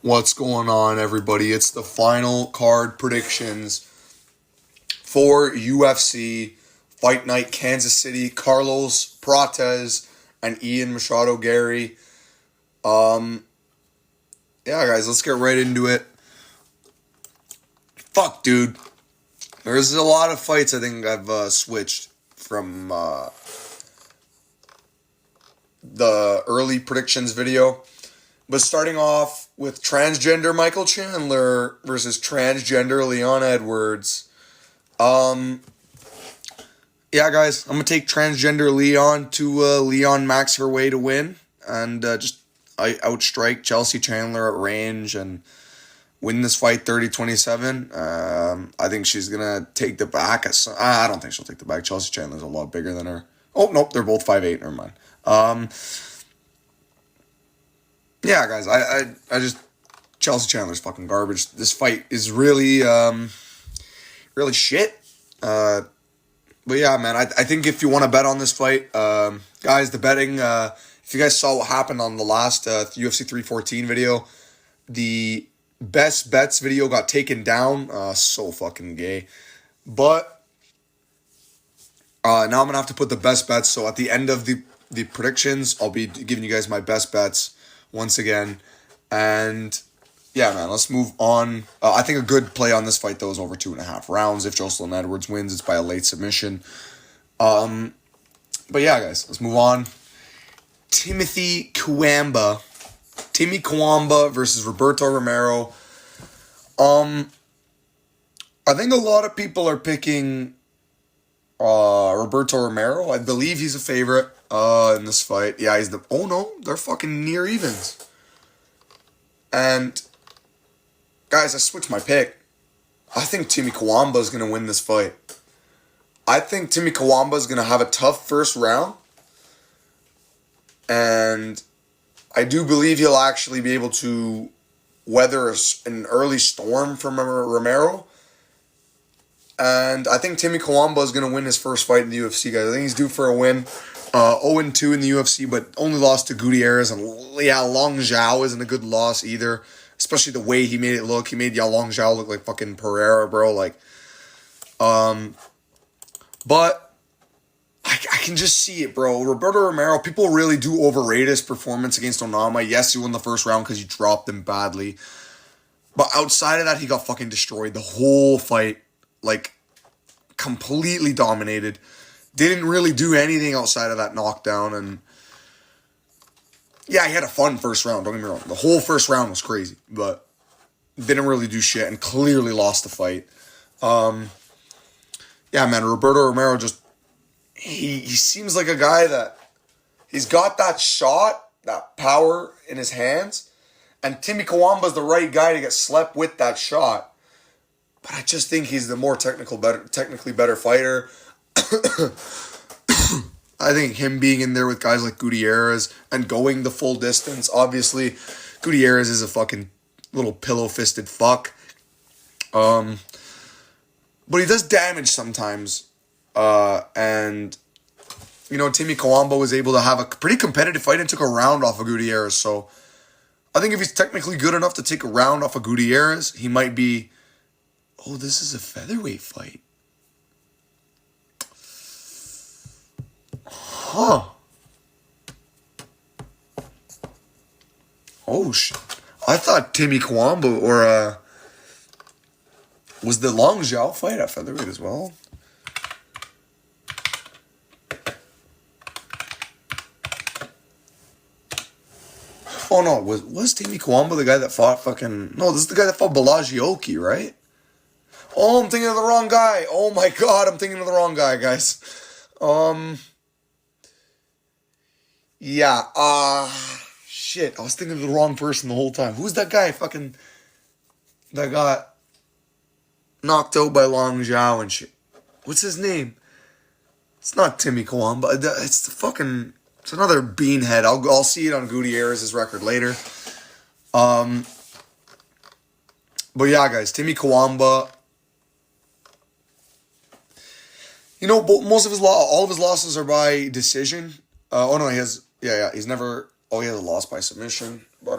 What's going on, everybody? It's the final card predictions for UFC Fight Night Kansas City. Carlos Prates and Ian Machado Garry. Yeah, guys, let's get right into it. Fuck, dude. There's a lot of fights I think I've switched from the early predictions video. But starting off with transgender Michael Chandler versus transgender Leon Edwards. Yeah, guys, I'm going to take transgender Leon to Leon Max her way to win. And I outstrike Chelsea Chandler at range and win this fight 30-27. I think she's going to take the back. I don't think she'll take the back. Chelsea Chandler's a lot bigger than her. Oh, nope, they're both 5'8". Never mind. Yeah, guys, I just Chelsea Chandler's fucking garbage. This fight is really really shit. But yeah, man, I think if you want to bet on this fight, guys, the betting. If you guys saw what happened on the last UFC 314 video, the best bets video got taken down. So fucking gay. But now I'm gonna have to put the best bets. So at the end of the predictions, I'll be giving you guys my best bets once again. And yeah, man, let's move on. I think a good play on this fight, though, is over 2.5 rounds. If Jocelyn Edwards wins, it's by a late submission. But yeah, guys, let's move on. Timmy Kawamba versus Roberto Romero. I think a lot of people are picking Roberto Romero. I believe he's a favorite in this fight. Yeah, he's the... Oh, no, they're fucking near evens. And, guys, I switched my pick. I think Timmy Kawamba is going to win this fight. I think Timmy Kawamba is going to have a tough first round. And I do believe he'll actually be able to weather an early storm from Romero. And I think Timmy Kawamba is going to win his first fight in the UFC, guys. I think he's due for a win. 0-2 in the UFC, but only lost to Gutierrez. And yeah, Long Zhao isn't a good loss either. Especially the way he made it look. He made Long Zhao look like fucking Pereira, bro. But I can just see it, bro. Roberto Romero, people really do overrate his performance against Onama. Yes, he won the first round because he dropped him badly. But outside of that, he got fucking destroyed. The whole fight, completely dominated. Didn't really do anything outside of that knockdown. And yeah, he had a fun first round, don't get me wrong. The whole first round was crazy, but didn't really do shit and clearly lost the fight. Yeah, man, Roberto Romero just... He seems like a guy that... He's got that shot, that power in his hands. And Timmy Kawamba's the right guy to get slept with that shot. But I just think he's the more technically better fighter. I think him being in there with guys like Gutierrez and going the full distance. Obviously, Gutierrez is a fucking little pillow-fisted fuck. But he does damage sometimes. And, Timmy Kawamba was able to have a pretty competitive fight and took a round off of Gutierrez. So I think if he's technically good enough to take a round off of Gutierrez, he might be... Oh, this is a featherweight fight. Huh. Oh, shit. I thought Timmy Kawamba or, was the Long Zhao fight at featherweight as well? Oh, no. Was Timmy Kawamba the guy that fought fucking... No, this is the guy that fought Balaji Oki, right? Oh, I'm thinking of the wrong guy. Oh, my God. I'm thinking of the wrong guy, guys. Yeah, shit, I was thinking of the wrong person the whole time. Who's that guy that got knocked out by Long Zhao and shit? What's his name? It's not Timmy Kawamba. It's another beanhead. I'll see it on Gutierrez's record later. But yeah, guys, Timmy Kawamba. Most of all of his losses are by decision. He has... Yeah, he's never... Oh, he has a loss by submission. But,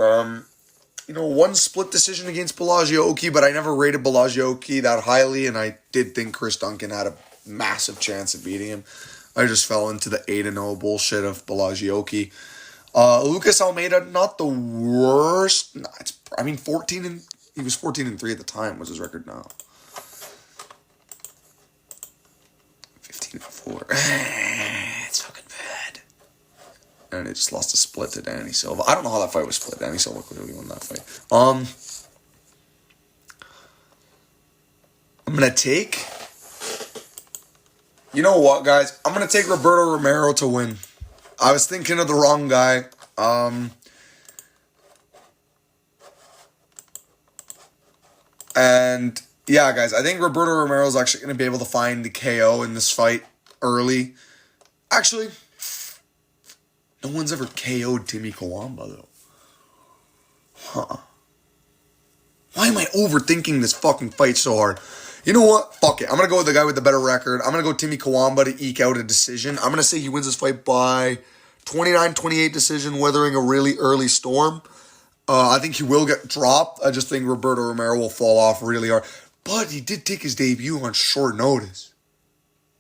one split decision against Pelagioki, but I never rated Pelagioki that highly, and I did think Chris Duncan had a massive chance of beating him. I just fell into the 8-0 bullshit of Pelagioki. Lucas Almeida, not the worst. No, 14 and he was 14-3 at the time. Was his record now? 15-4. It's fucking bad. And it just lost a split to Danny Silva. I don't know how that fight was split. Danny Silva clearly won that fight. I'm gonna take. You know what, guys? I'm gonna take Roberto Romero to win. I was thinking of the wrong guy. And yeah, guys, I think Roberto Romero is actually going to be able to find the KO in this fight early. Actually, no one's ever KO'd Timmy Kawamba, though. Huh. Why am I overthinking this fucking fight so hard? You know what? Fuck it. I'm going to go with the guy with the better record. I'm going to go Timmy Kawamba to eke out a decision. I'm going to say he wins this fight by 29-28 decision, weathering a really early storm. I think he will get dropped. I just think Roberto Romero will fall off really hard. But he did take his debut on short notice,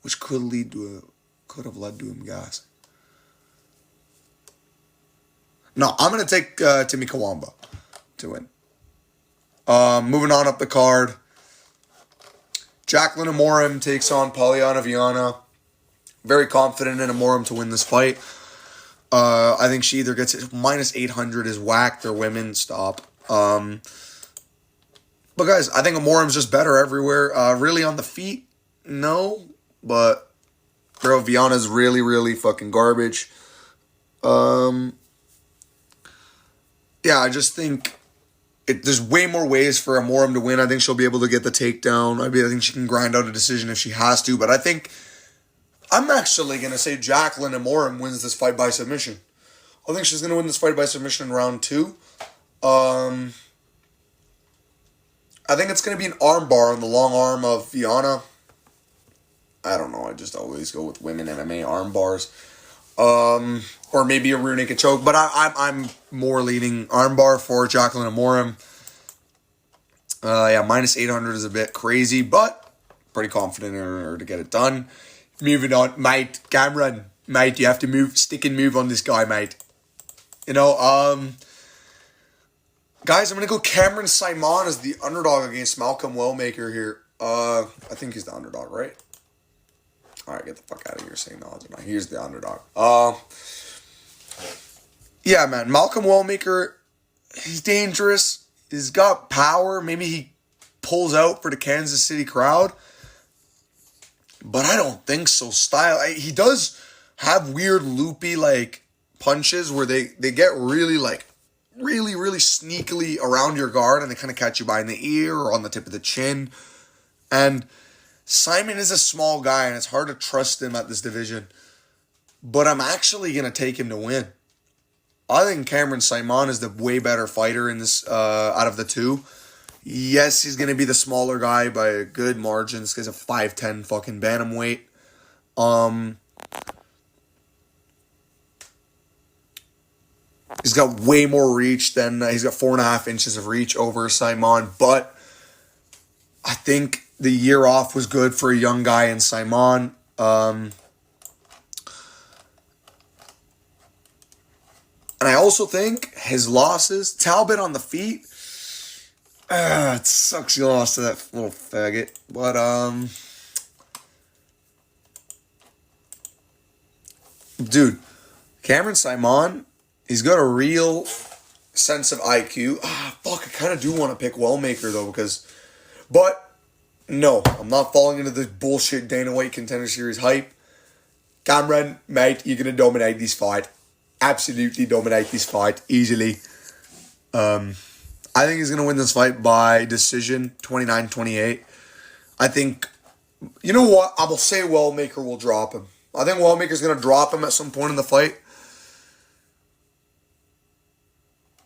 which could have led to him gassing. No, I'm going to take Timmy Kawamba to win. Moving on up the card. Jacqueline Amorim takes on Polyana Viana. Very confident in Amorim to win this fight. I think she either gets it minus 800 is whacked or women stop. But guys, I think Amorim's just better everywhere. Really on the feet, no. But bro, Viana's really, really fucking garbage. Yeah, I just think there's way more ways for Amorim to win. I think she'll be able to get the takedown. I think she can grind out a decision if she has to. But I think I'm actually going to say Jacqueline Amorim wins this fight by submission. I think she's going to win this fight by submission in round 2. I think it's going to be an arm bar on the long arm of Viana. I don't know. I just always go with women MMA arm bars. Or maybe a rear naked choke. But I'm more leaning arm bar for Jacqueline Amorim. Yeah, minus 800 is a bit crazy, but pretty confident in her to get it done. Moving on, mate. Cameron, mate, you have to stick and move on this guy, mate. Guys, I'm going to go Cameron Simon as the underdog against Malcolm Wellmaker here. I think he's the underdog, right? All right, get the fuck out of here saying the odds are not. Here's the underdog. Yeah, man, Malcolm Wellmaker, he's dangerous. He's got power. Maybe he pulls out for the Kansas City crowd. But I don't think so. He does have weird loopy punches where they get really really, really sneakily around your guard and they kind of catch you behind the ear or on the tip of the chin. And Simon is a small guy and it's hard to trust him at this division. But I'm actually going to take him to win. I think Cameron Simon is the way better fighter in this out of the two. Yes, he's going to be the smaller guy by a good margin. This guy's a 5'10" fucking bantamweight. He's got way more reach than... he's got 4.5 inches of reach over Simon. But I think the year off was good for a young guy in Simon. And I also think his losses... Talbot on the feet... it sucks he lost to that little faggot. But, dude, Cameron Simon, he's got a real sense of IQ. I kind of do want to pick Wellmaker, though, but, no, I'm not falling into this bullshit Dana White Contender Series hype. Cameron, mate, you're going to dominate this fight. Absolutely dominate this fight, easily. I think he's going to win this fight by decision, 29-28. I think, you know what? I will say Wellmaker will drop him. I think Wellmaker's going to drop him at some point in the fight.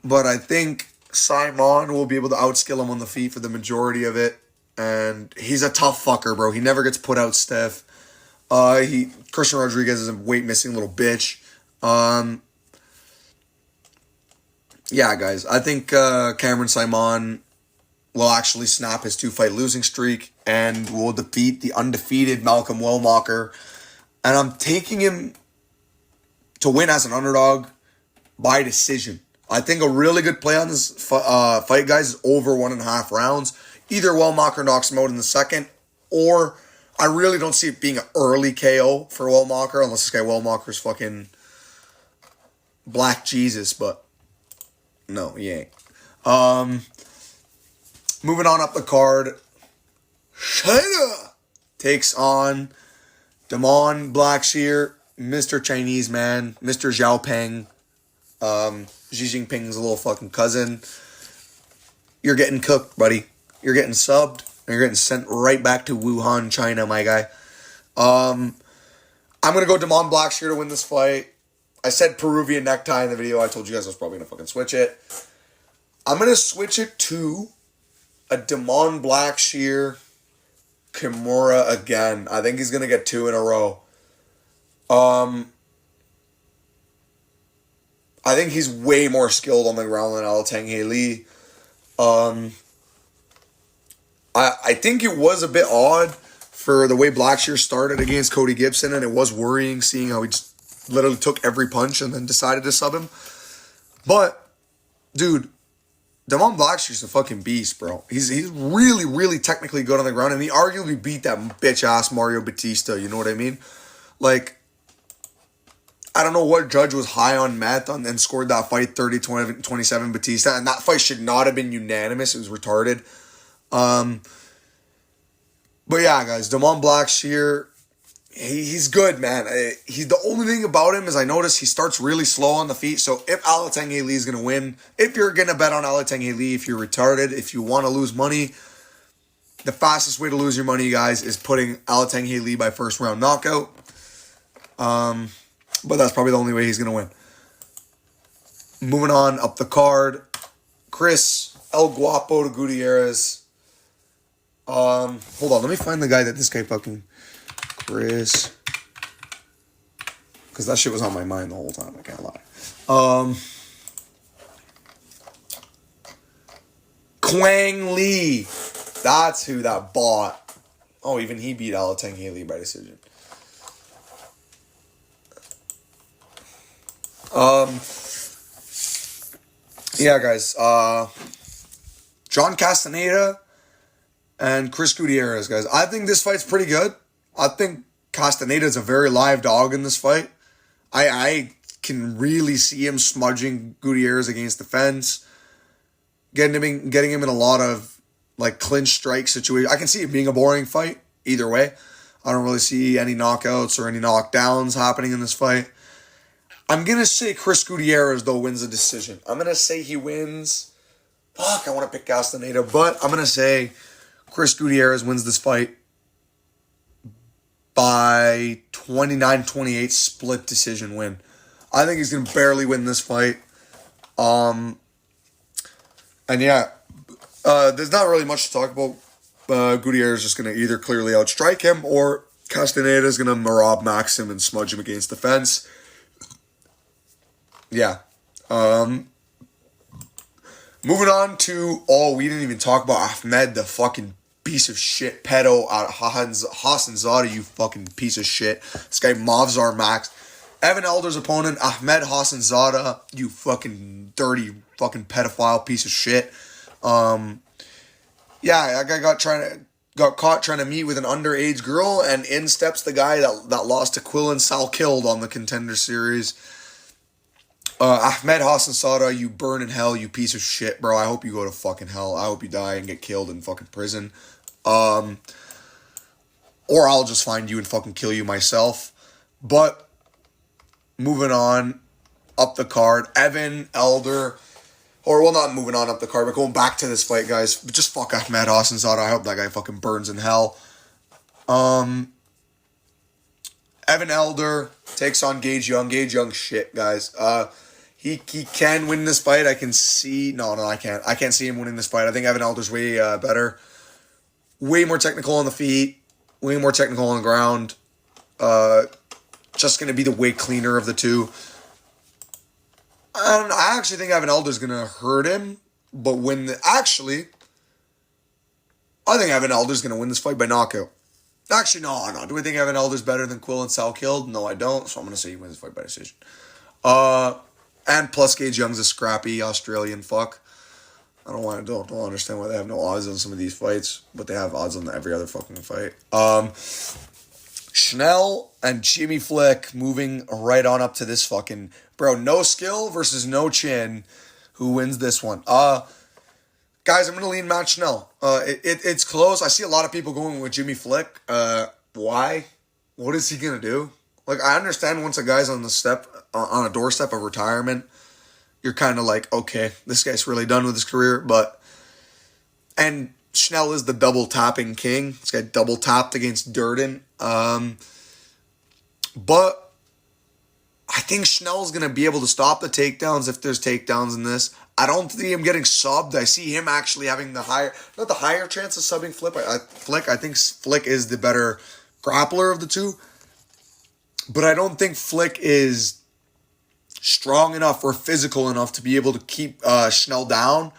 But I think Simon will be able to outskill him on the feet for the majority of it. And he's a tough fucker, bro. He never gets put out stiff. Christian Rodriguez is a weight-missing little bitch. yeah, guys, I think Cameron Simon will actually snap his 2-fight losing streak and will defeat the undefeated Malcolm Wellmacher. And I'm taking him to win as an underdog by decision. I think a really good play on this fight, guys, is over 1.5 rounds. Either Wellmacher knocks him out in the second, or I really don't see it being an early KO for Wellmacher, unless this guy Wellmacher's fucking Black Jesus, but no, he ain't. Moving on up the card, China takes on Damon Blackshear, Mr. Chinese man, Mr. Xiaopeng, Xi Jinping's little fucking cousin. You're getting cooked, buddy. You're getting subbed, and you're getting sent right back to Wuhan, China, my guy. I'm going to go Damon Blackshear to win this fight. I said Peruvian necktie in the video. I told you guys I was probably going to fucking switch it. I'm going to switch it to a Damon Blackshear Kimura again. I think he's going to get 2 in a row. I think he's way more skilled on the ground than Alateng Lee. I think it was a bit odd for the way Blackshear started against Cody Gibson, and it was worrying seeing how he just literally took every punch and then decided to sub him. But, dude, Damon Blackshear's a fucking beast, bro. He's really, really technically good on the ground, and he arguably beat that bitch-ass Mario Batista, you know what I mean? Like, I don't know what judge was high on meth and scored that fight 30-27 Batista, and that fight should not have been unanimous. It was retarded. But yeah, guys, Damon Blackshear, he's good, man. He's the only thing about him is I noticed he starts really slow on the feet. So if Alateng Lee is going to win, if you're going to bet on Alateng Lee, if you're retarded, if you want to lose money, the fastest way to lose your money, guys, is putting Alateng Lee by first round knockout. But that's probably the only way he's going to win. Moving on up the card, Chris El Guapo de Gutierrez. Hold on, let me find the guy that this guy fucking... Chris. Because that shit was on my mind the whole time, I can't lie. Quang Lee. That's who that bought. Oh, even he beat Alateng Lee by decision. Yeah, guys. John Castaneda and Chris Gutierrez, guys. I think this fight's pretty good. I think Castaneda's a very live dog in this fight. I can really see him smudging Gutierrez against the fence, getting him in a lot of like clinch strike situations. I can see it being a boring fight either way. I don't really see any knockouts or any knockdowns happening in this fight. I'm going to say Chris Gutierrez, though, wins the decision. I'm going to say he wins. Fuck, I want to pick Castaneda, but I'm going to say Chris Gutierrez wins this fight by 29-28 split decision win. I think he's going to barely win this fight. And yeah, there's not really much to talk about. Gutierrez is just going to either clearly outstrike him or Castaneda is going to Marab Max him and smudge him against the fence. Yeah. Moving on to, we didn't even talk about Ahmed, the fucking piece of shit pedo out of Hassanzadeh, you fucking piece of shit. This guy Mavzar Max. Evan Elder's opponent, Ahmed Hassanzadeh, you fucking dirty fucking pedophile piece of shit. Yeah, that guy got caught trying to meet with an underage girl, and in steps the guy that lost to Quillan Salkilled on the Contender Series. Ahmed Hassanzadeh, you burn in hell, you piece of shit, bro. I hope you go to fucking hell. I hope you die and get killed in fucking prison. Or I'll just find you and fucking kill you myself. But, moving on, up the card, Evan Elder, or well, not moving on up the card, but going back to this fight, guys, just fuck Ahmed Hassanzadeh. I hope that guy fucking burns in hell. Evan Elder takes on Gage Young. Gage Young shit, guys. He can win this fight. I can see... No, I can't. I can't see him winning this fight. I think Evan Elder's way better. Way more technical on the feet. Way more technical on the ground. Just going to be the way cleaner of the two. I actually think Evan Elder's going to hurt him. But actually, I think Evan Elder's going to win this fight by knockout. Actually, no. Do I think Evan Elder's better than Quill and Sal Killed? No, I don't. So I'm going to say he wins the fight by decision. And plus Gage Young's a scrappy Australian fuck. I don't understand why they have no odds on some of these fights, but they have odds on every other fucking fight. Schnell and Jimmy Flick moving right on up to this fucking bro. No skill versus no chin. Who wins this one? Guys, I'm gonna lean Matt Schnell. It's close. I see a lot of people going with Jimmy Flick. Why? What is he gonna do? Like, I understand once a guy's on a doorstep of retirement, you're kind of like, okay, this guy's really done with his career. And Schnell is the double tapping king. This guy double tapped against Durden. But I think Schnell's going to be able to stop the takedowns if there's takedowns in this. I don't see him getting subbed. I see him actually having not the higher chance of subbing Flick. I think Flick is the better grappler of the two. But I don't think Flick is strong enough or physical enough to be able to keep Schnell down.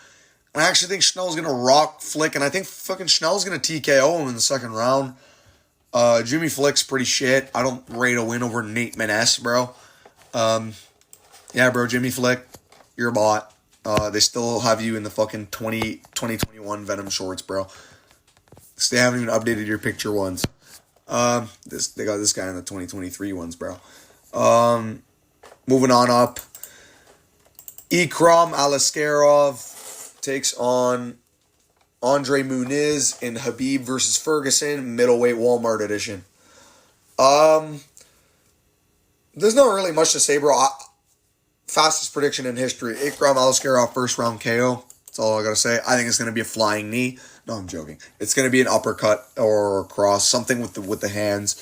I actually think Schnell's going to rock Flick, and I think fucking Schnell's going to TKO him in the second round. Jimmy Flick's pretty shit. I don't rate a win over Nate Maness, bro. Yeah, bro, Jimmy Flick, you're a bot. They still have you in the fucking 2021 Venom shorts, bro. They haven't even updated your picture once. They got this guy in the 2023 ones, bro. Moving on up. Ikram Alaskarov takes on Andre Muniz in Habib versus Ferguson, middleweight Walmart edition. There's not really much to say, bro. Fastest prediction in history. Ikram Alaskarov first round KO. That's all I gotta say. I think it's gonna be a flying knee. No, I'm joking. It's gonna be an uppercut or a cross, something with the hands.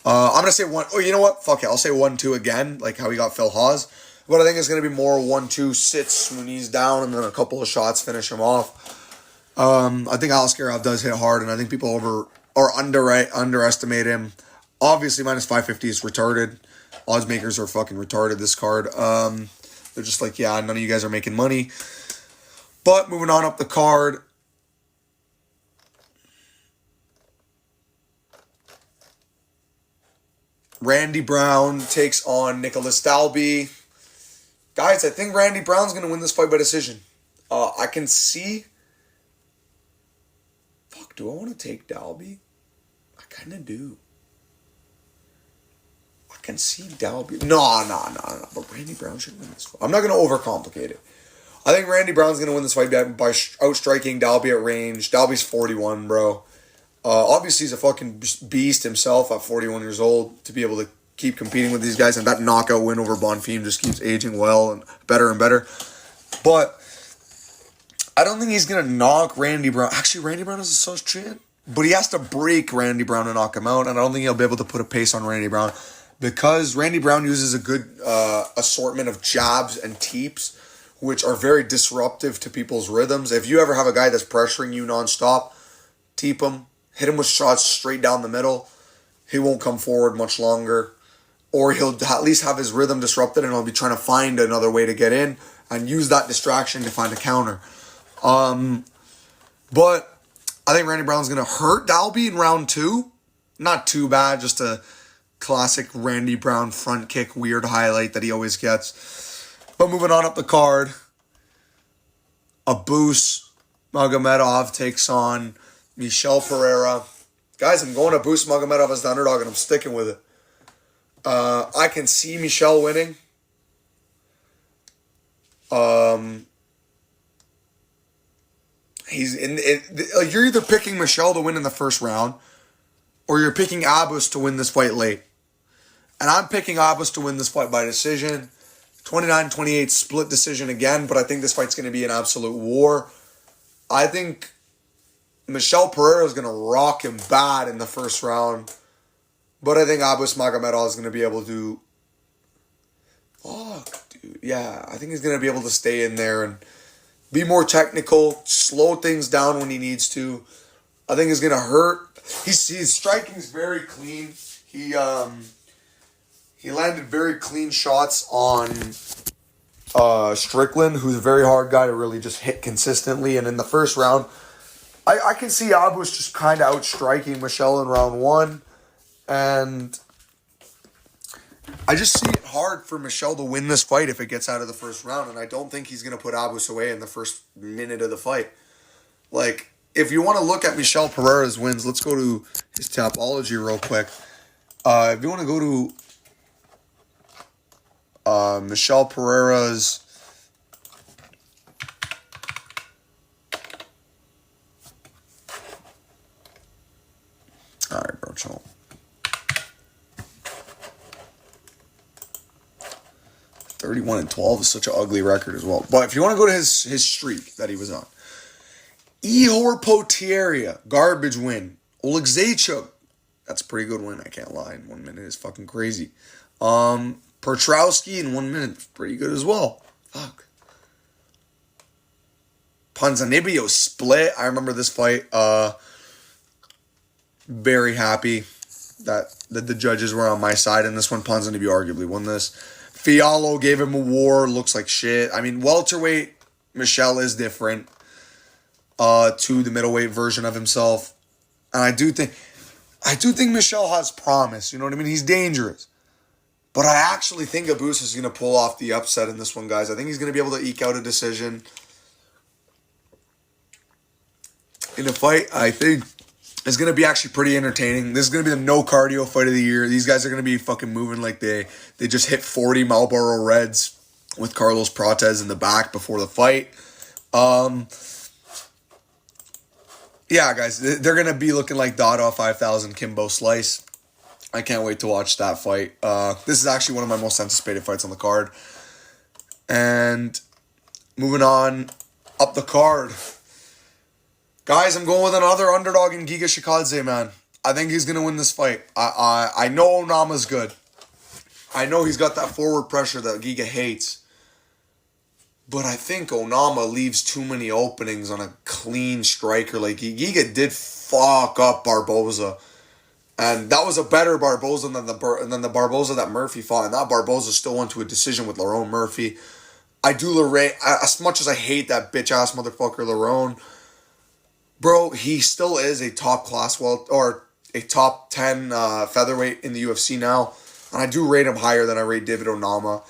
I'm gonna say one. Oh, you know what? Fuck it. I'll say 1-2 again, like how he got Phil Hawes. But I think it's gonna be more 1-2 sits when he's down, and then a couple of shots finish him off. I think Alaskarov does hit hard, and I think people underestimate him. Obviously, minus 550 is retarded. Odds makers are fucking retarded this card. They're just like, yeah, none of you guys are making money. But moving on up the card. Randy Brown takes on Nicholas Dalby. Guys, I think Randy Brown's going to win this fight by decision. I can see... Fuck, do I want to take Dalby? I kind of do. I can see Dalby. No. But Randy Brown should win this fight. I'm not going to overcomplicate it. I think Randy Brown's going to win this fight by outstriking Dalby at range. Dalby's 41, bro. Obviously, he's a fucking beast himself at 41 years old to be able to keep competing with these guys. And that knockout win over Bonfim just keeps aging well and better and better. But I don't think he's going to knock Randy Brown. Actually, Randy Brown is a sus chin. But he has to break Randy Brown to knock him out. And I don't think he'll be able to put a pace on Randy Brown. Because Randy Brown uses a good assortment of jabs and teeps, which are very disruptive to people's rhythms. If you ever have a guy that's pressuring you nonstop, teep him. Hit him with shots straight down the middle. He won't come forward much longer. Or he'll at least have his rhythm disrupted and he'll be trying to find another way to get in and use that distraction to find a counter. But I think Randy Brown's going to hurt Dalby in round 2. Not too bad, just a classic Randy Brown front kick weird highlight that he always gets. But moving on up the card, Abus Magomedov takes on Michel Pereira. Guys, I'm going to Abus Magomedov as the underdog, and I'm sticking with it. I can see Michel winning. You're either picking Michel to win in the first round, or you're picking Abus to win this fight late. And I'm picking Abus to win this fight by decision. 29-28 split decision again, but I think this fight's going to be an absolute war. I think Michel Pereira is going to rock him bad in the first round. But I think Abus Magomedov is going to be able to... Fuck, dude. Yeah, I think he's going to be able to stay in there and be more technical, slow things down when he needs to. I think it's going to hurt. His striking is very clean. He landed very clean shots on Strickland, who's a very hard guy to really just hit consistently. And in the first round, I can see Abus just kind of outstriking Michel in round one. And I just see it hard for Michel to win this fight if it gets out of the first round. And I don't think he's going to put Abus away in the first minute of the fight. Like, if you want to look at Michel Pereira's wins, let's go to his Tapology real quick. If you want to go to Michel Pereira's all right, bro, chill. 31-12 is such an ugly record as well. But if you want to go to his streak that he was on, Ihor Potieria, garbage win. Oleg Zaychuk, that's a pretty good win, I can't lie. In 1 minute is fucking crazy. Petrowski in 1 minute, pretty good as well. Fuck. Ponzinibbio split. I remember this fight. Very happy that the judges were on my side in this one. Ponzinibbio arguably won this. Fiallo gave him a war. Looks like shit. I mean, welterweight Michel is different to the middleweight version of himself, and I do think Michel has promise. You know what I mean? He's dangerous, but I actually think Abus is going to pull off the upset in this one, guys. I think he's going to be able to eke out a decision in a fight. I think it's going to be actually pretty entertaining. This is going to be the no cardio fight of the year. These guys are going to be fucking moving like they just hit 40 Marlboro Reds with Carlos Prates in the back before the fight. Yeah, guys, they're going to be looking like Dada 5000 Kimbo Slice. I can't wait to watch that fight. This is actually one of my most anticipated fights on the card. And moving on up the card. Guys, I'm going with another underdog in Giga Chikadze, man. I think he's going to win this fight. I know Onama's good. I know he's got that forward pressure that Giga hates. But I think Onama leaves too many openings on a clean striker. Like, Giga did fuck up Barboza. And that was a better Barboza than the Barboza that Murphy fought. And that Barboza still went to a decision with Lerone Murphy. I do as much as I hate that bitch-ass motherfucker Lerone, bro, he still is a top class or a top 10 featherweight in the UFC now. And I do rate him higher than I rate David Onama.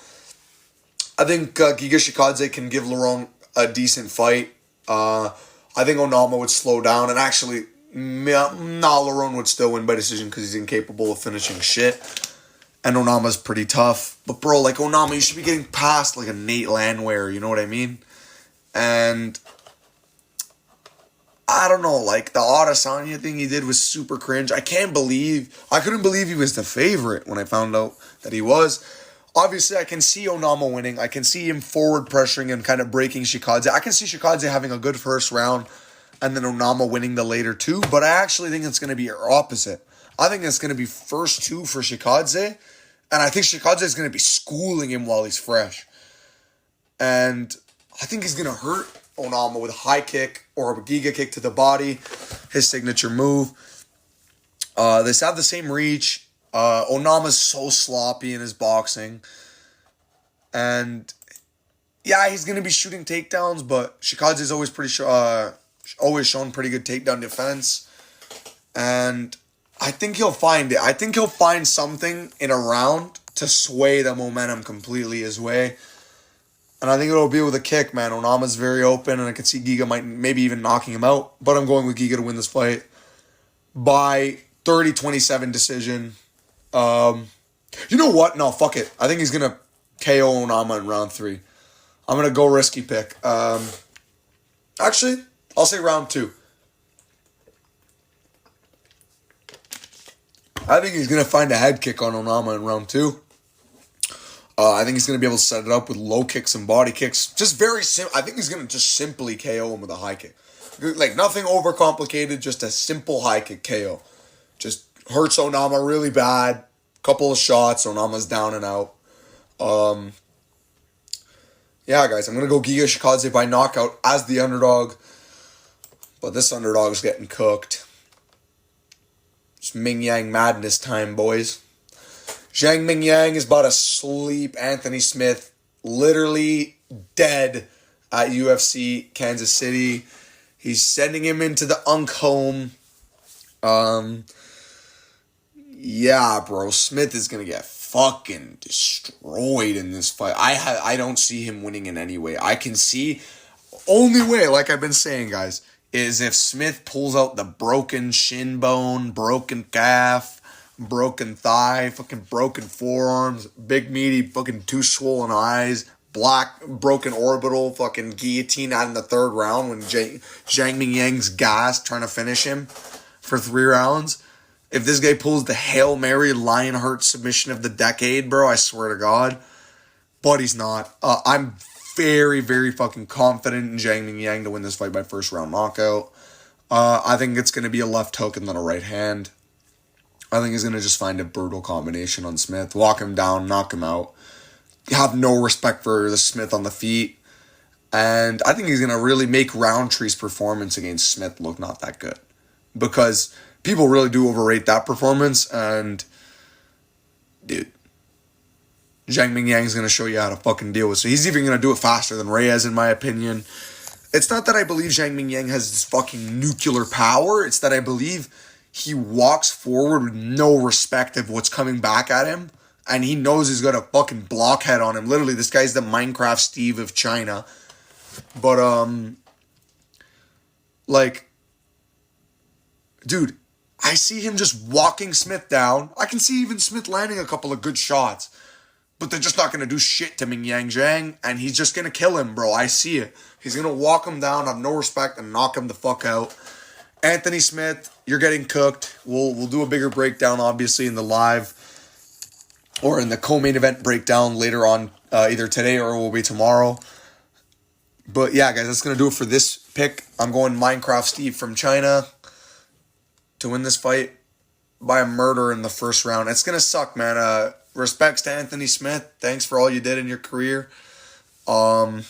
I think Giga Chikadze can give Lerone a decent fight. I think Onama would slow down. And actually, Lerone would still win by decision because he's incapable of finishing shit. And Onama's pretty tough. But bro, like Onama, you should be getting past like a Nate Landwehr, you know what I mean? And I don't know, like the Adesanya thing he did was super cringe. I couldn't believe he was the favorite when I found out that he was. Obviously, I can see Onama winning. I can see him forward pressuring and kind of breaking Chikadze. I can see Chikadze having a good first round and then Onama winning the later two. But I actually think it's going to be opposite. I think it's going to be first two for Chikadze. And I think Chikadze is going to be schooling him while he's fresh. And I think he's going to hurt Onama with a high kick or a Giga kick to the body. His signature move. They have the same reach. Onama's so sloppy in his boxing. And yeah, he's going to be shooting takedowns, but Chikadze's always shown pretty good takedown defense. And I think he'll find it. I think he'll find something in a round to sway the momentum completely his way. And I think it'll be with a kick, man. Onama's very open, and I can see Giga maybe even knocking him out. But I'm going with Giga to win this fight by 30-27 decision. You know what? No, fuck it. I think he's going to KO Onama in round 3. I'm going to go risky pick. Actually, I'll say round 2. I think he's going to find a head kick on Onama in round 2. I think he's going to be able to set it up with low kicks and body kicks. Just very simple. I think he's going to just simply KO him with a high kick. Like, nothing overcomplicated, just a simple high kick KO. Just hurts Onama really bad. Couple of shots, Onama's down and out. Yeah, guys, I'm going to go Giga Chikadze by knockout as the underdog. But this underdog is getting cooked. It's Ming Yang madness time, boys. Zhang Mingyang is about to sleep Anthony Smith literally dead at UFC Kansas City. He's sending him into the Unk home. Yeah, bro. Smith is going to get fucking destroyed in this fight. I don't see him winning in any way. I can see, only way, like I've been saying, guys, is if Smith pulls out the broken shin bone, broken calf, broken thigh, fucking broken forearms, big meaty fucking two swollen eyes, black broken orbital, fucking guillotine out in the third round when Zhang Mingyang's gassed trying to finish him for 3 rounds. If this guy pulls the Hail Mary Lionheart submission of the decade, bro, I swear to God. But he's not. I'm very, very fucking confident in Zhang Mingyang to win this fight by first round knockout. I think it's going to be a left hook and then a right hand. I think he's going to just find a brutal combination on Smith, walk him down, knock him out, have no respect for the Smith on the feet. And I think he's going to really make Roundtree's performance against Smith look not that good. Because people really do overrate that performance. And, dude, Zhang Mingyang's going to show you how to fucking deal with it. So he's even going to do it faster than Reyes, in my opinion. It's not that I believe Zhang Mingyang has this fucking nuclear power. It's that I believe he walks forward with no respect of what's coming back at him. And he knows he's got a fucking blockhead on him. Literally, this guy's the Minecraft Steve of China. But, like, dude, I see him just walking Smith down. I can see even Smith landing a couple of good shots. But they're just not going to do shit to Mingyang Zhang. And he's just going to kill him, bro. I see it. He's going to walk him down, have no respect, and knock him the fuck out. Anthony Smith, you're getting cooked. We'll do a bigger breakdown, obviously, in the live or in the co-main event breakdown later on, either today or it will be tomorrow. But yeah, guys, that's going to do it for this pick. I'm going Minecraft Steve from China to win this fight by a murder in the first round. It's going to suck, man. Respects to Anthony Smith. Thanks for all you did in your career. On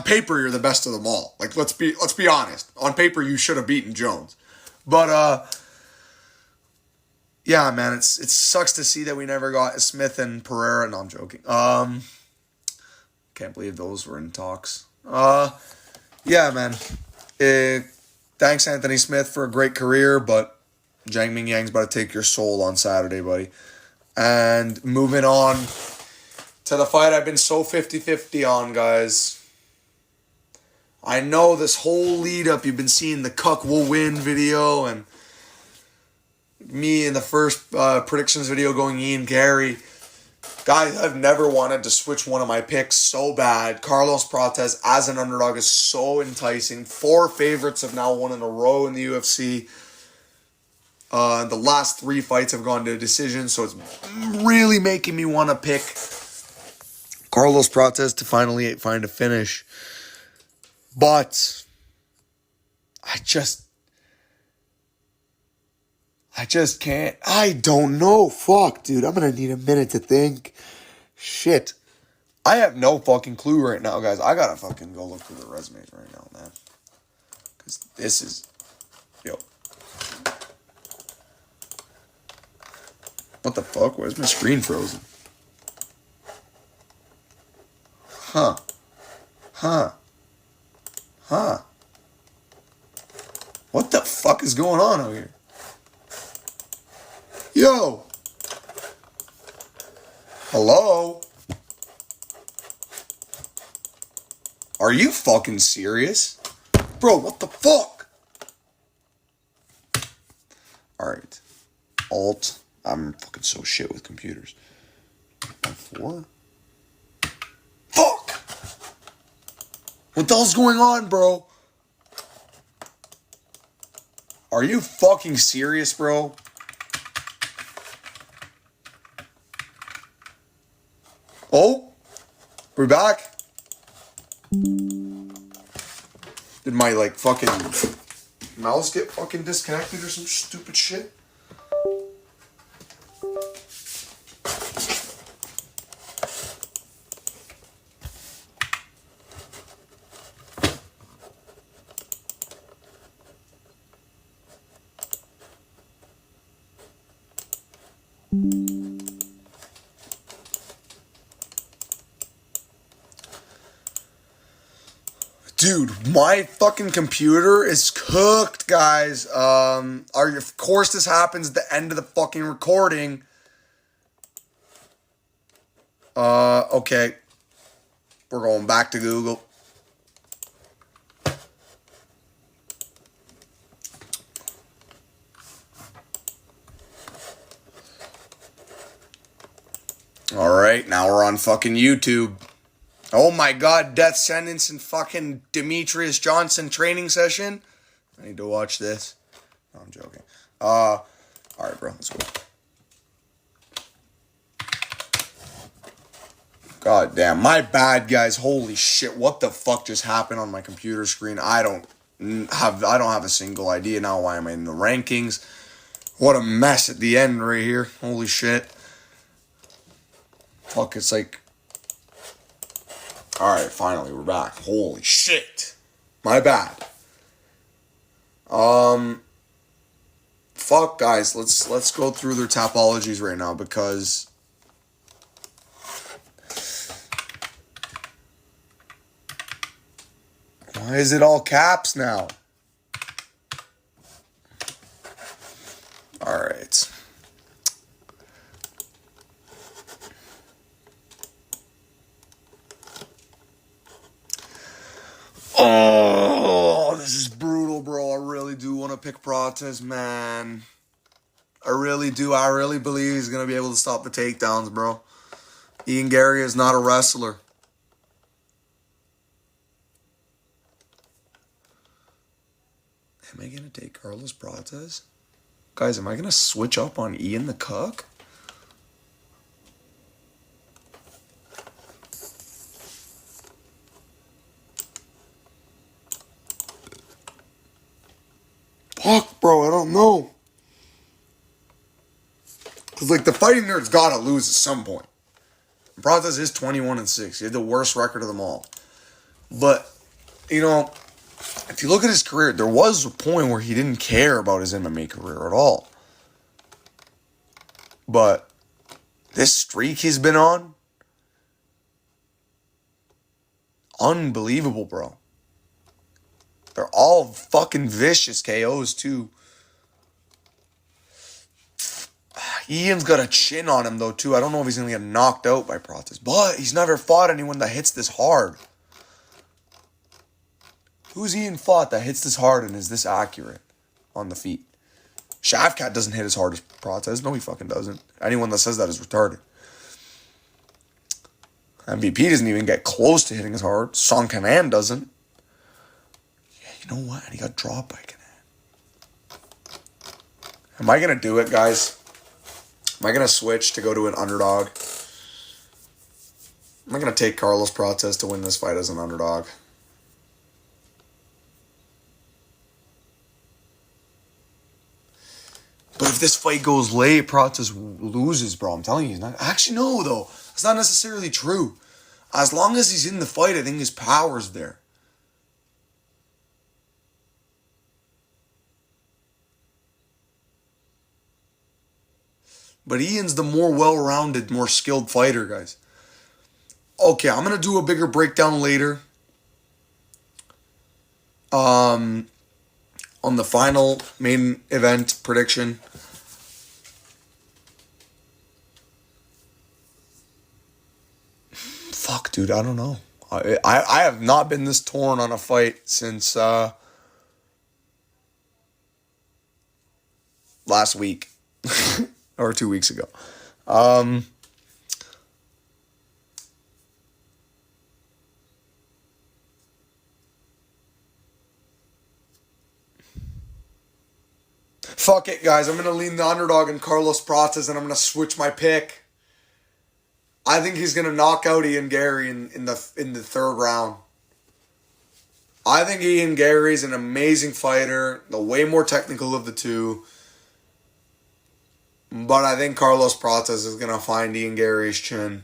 paper, you're the best of them all. Like, let's be honest. On paper, you should have beaten Jones. But, yeah, man, it sucks to see that we never got Smith and Pereira. No, I'm joking. Can't believe those were in talks. Yeah, man. Thanks, Anthony Smith, for a great career, but Zhang Mingyang's about to take your soul on Saturday, buddy. And moving on to the fight I've been so 50-50 on, guys. I know this whole lead up, you've been seeing the Cuck will win video and me in the first predictions video going Ian, Garry. Guys, I've never wanted to switch one of my picks so bad. Carlos Prates as an underdog is so enticing. 4 favorites have now won in a row in the UFC. The last 3 fights have gone to a decision, so it's really making me want to pick Carlos Prates to finally find a finish. But I just can't. I don't know. Fuck, dude. I'm going to need a minute to think. Shit. I have no fucking clue right now, guys. I got to fucking go look through the resumes right now, man. Because this is... Yo. What the fuck? Where's my screen frozen? Huh. What the fuck is going on over here? Yo! Hello? Are you fucking serious? Bro, what the fuck? Alright. Alt. I'm fucking so shit with computers. F4? Fuck! What the hell's going on, bro? Are you fucking serious, bro? Oh? We're back? Did my, like, fucking mouse get fucking disconnected or some stupid shit? Dude, my fucking computer is cooked, guys. Of course this happens at the end of the fucking recording. Okay. We're going back to Google. Alright, now we're on fucking YouTube. Oh my god, death sentence and fucking Demetrius Johnson training session. I need to watch this. No, I'm joking. Alright, bro, let's go. God damn, my bad, guys. Holy shit, what the fuck just happened on my computer screen? I don't have a single idea now why I'm in the rankings. What a mess at the end right here. Holy shit. Fuck, it's like... Alright, finally, we're back. Holy shit. My bad. Fuck, guys. Let's go through their topologies right now, because... Why is it all caps now? Alright. Oh, this is brutal, bro. I really do want to pick Prates, man. I really do. I really believe he's going to be able to stop the takedowns, bro. Ian Garry is not a wrestler. Am I going to take Carlos Prates? Guys, am I going to switch up on Ian the Cook? Fuck, bro, I don't know. Because, like, the fighting nerd's got to lose at some point. Prates is 21-6. He had the worst record of them all. But, you know, if you look at his career, there was a point where he didn't care about his MMA career at all. But this streak he's been on, unbelievable, bro. They're all fucking vicious KOs, too. Ian's got a chin on him, though, too. I don't know if he's going to get knocked out by Prates. But he's never fought anyone that hits this hard. Who's Ian fought that hits this hard and is this accurate on the feet? Shavkat doesn't hit as hard as Prates. No, he fucking doesn't. Anyone that says that is retarded. MVP doesn't even get close to hitting as hard. Song Kanan doesn't. You know what? And he got dropped by Kanan. Am I going to do it, guys? Am I going to switch to go to an underdog? Am I going to take Carlos Prates to win this fight as an underdog? But if this fight goes late, Prates loses, bro. I'm telling you, he's not... Actually, no, though. That's not necessarily true. As long as he's in the fight, I think his power's there. But Ian's the more well-rounded, more skilled fighter, guys. Okay, I'm going to do a bigger breakdown later. On the final main event prediction. Fuck, dude, I don't know. I have not been this torn on a fight since last week. Or 2 weeks ago. Fuck it, guys. I'm going to lean the underdog in Carlos Prates, and I'm going to switch my pick. I think he's going to knock out Ian Garry in the third round. I think Ian Garry's an amazing fighter, the way more technical of the two. But I think Carlos Prates is going to find Ian Garry's chin.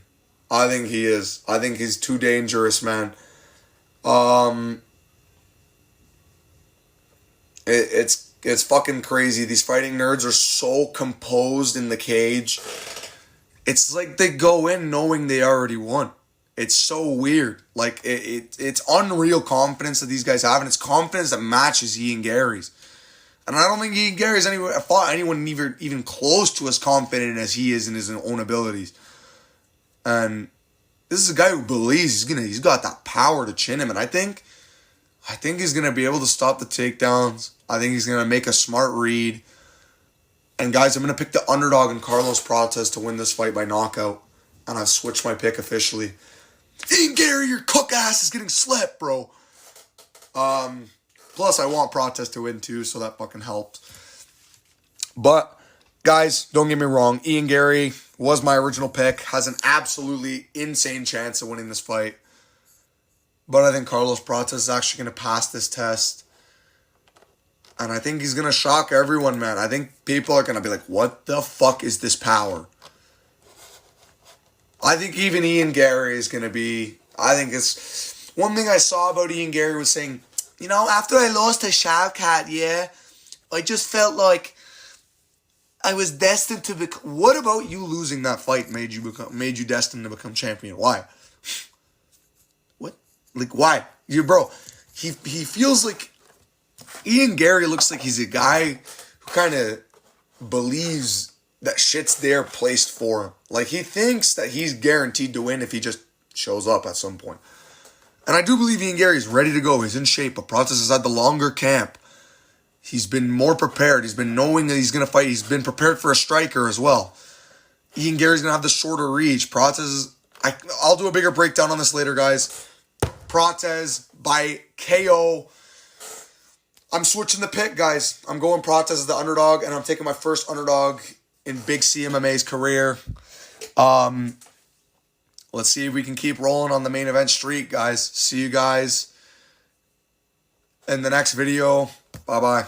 I think he is. I think he's too dangerous, man. It's fucking crazy. These fighting nerds are so composed in the cage. It's like they go in knowing they already won. It's so weird. Like, it's unreal confidence that these guys have, and it's confidence that matches Ian Garry's. And I don't think Ian Garry's fought anyone even close to as confident as he is in his own abilities. And this is a guy who believes he's got that power to chin him, and I think he's gonna be able to stop the takedowns. I think he's gonna make a smart read. And guys, I'm gonna pick the underdog in Carlos Prates to win this fight by knockout. And I've switched my pick officially. Ian Garry, your cook ass is getting slept, bro. Plus, I want Prates to win too, so that fucking helps. But, guys, don't get me wrong. Ian Garry was my original pick. Has an absolutely insane chance of winning this fight. But I think Carlos Prates is actually going to pass this test. And I think he's going to shock everyone, man. I think people are going to be like, what the fuck is this power? I think even Ian Garry is going to be... I think it's... One thing I saw about Ian Garry was saying, you know, after I lost to Shavkat, yeah, I just felt like I was destined to become... What about you losing that fight made you destined to become champion? Why? What? Like, why? Bro, he feels like... Ian Garry looks like he's a guy who kind of believes that shit's there placed for him. Like, he thinks that he's guaranteed to win if he just shows up at some point. And I do believe Ian Garry's ready to go. He's in shape. But Prates has had the longer camp. He's been more prepared. He's been knowing that he's going to fight. He's been prepared for a striker as well. Ian Garry's going to have the shorter reach. Prates I'll do a bigger breakdown on this later, guys. Prates by KO. I'm switching the pick, guys. I'm going Prates as the underdog, and I'm taking my first underdog in Big CMMA's career. Let's see if we can keep rolling on the main event streak, guys. See you guys in the next video. Bye-bye.